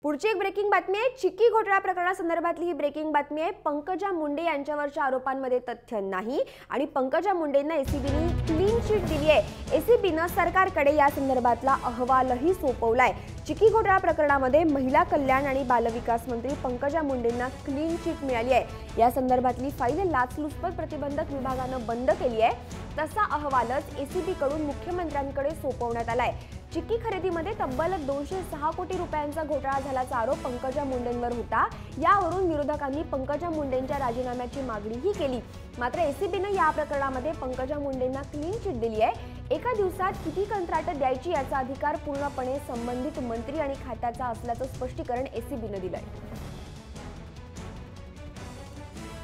पुढची एक ब्रेकिंग बातमी आहे। चिक्की घोटाळा प्रकरणासंदर्भातली ही ब्रेकिंग बातमी आहे। पंकजा मुंडे यांच्यावरच्या आरोपांमध्ये तथ्य नाही आणि पंकजा मुंडेंना एसीबीने क्लीन चिट दिली आहे। एसीबीने सरकारकडे या संदर्भातला अहवालही सोपवलाय। चिक्की घोटाळा प्रकरणामध्ये महिला कल्याण आणि बालविकास मंत्री पंकजा मुंडेंना क्लीन चिट मिळाली आहे। या संदर्भातली फाईल लाचलुचपत प्रतिबंधक विभागाने बंद केली आहे। तसा अहवालच एसीबी कडून मुख्यमंत्र्यांकडे सोपवण्यात आलाय। चिक्की खरेदीमध्ये तब्बल 206 कोटी रुपयांचा घोटाळा झाल्याचा आरोप पंकजा मुंडेंवर होता। यावरून विरोधकांनी पंकजा मुंडेंच्या राजीनाम्याची मागणीही केली। मात्र एसीबीने या प्रकरणामध्ये पंकजा मुंडेंना क्लीन चिट दिली आहे। एका दिवसात किती कंत्राट द्यायची याचा अधिकार पूर्णपणे संबंधित मंत्री आणि खात्याचा असल्याचं स्पष्टीकरण एसीबीने दिलंय।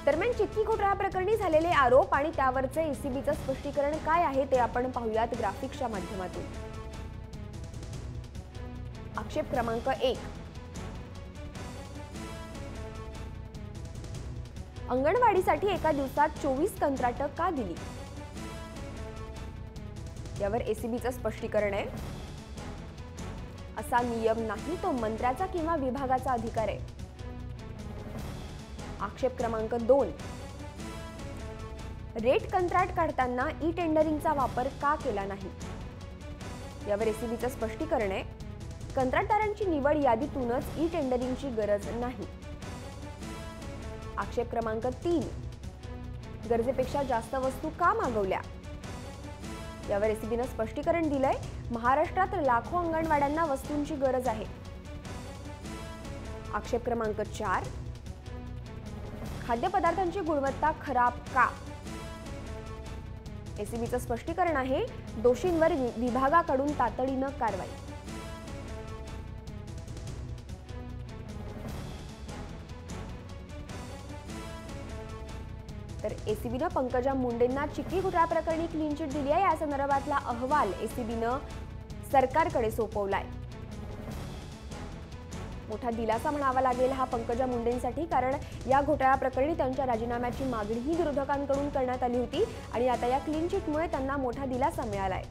दरम्यान चिक्की घोटाळा प्रकरणी झालेले आरोप आणि त्यावरचे एसीबीचं स्पष्टीकरण काय आहे ते आपण पाहूयात ग्राफिक्सच्या माध्यमातून। आक्षेप क्रमांक 1, अंगणवाडीसाठी एका दिवसात 24 कंत्राट का दिली? यावर एसीबीचं स्पष्टीकरण आहे, असा नियम नाही, तो मंत्र्याचा किंवा विभागाचा अधिकार आहे। आक्षेप क्रमांक 2, रेट कंत्राट काढताना ई टेंडरिंगचा वापर का केला नाही? यावर एसीबीचं स्पष्टीकरण आहे, कंत्राटदारांची निवड यादीतूनच ई टेंडरिंगची गरज नाही। आक्षेप क्रमांक 3, गरजेपेक्षा जास्त वस्तू का मागवल्या? यावर एसीबीने स्पष्टीकरण दिलंय, महाराष्ट्रात लाखो अंगणवाड्यांना वस्तूंची गरज आहे। आक्षेप क्रमांक 4, खाद्यपदार्थांची गुणवत्ता खराब का? एसीबीचं स्पष्टीकरण आहे, दोषींवर विभागाकडून तातडीनं कारवाई। तर एसीबीने पंकजा मुंडेंना चिक्की घोटाळा प्रकरणी क्लीन चिट दिली आहे। या संदर्भातला अहवाल एसीबीने सरकारकडे सोपवलाय। मोठा दिलासा म्हणावा लागेल हा पंकजा मुंडेंसाठी, कारण या घोटाळा प्रकरणी त्यांच्या राजीनाम्याची मागणीही विरोधकांकडून करण्यात आली होती आणि आता या क्लीन चिटमुळे त्यांना मोठा दिलासा मिळालाय।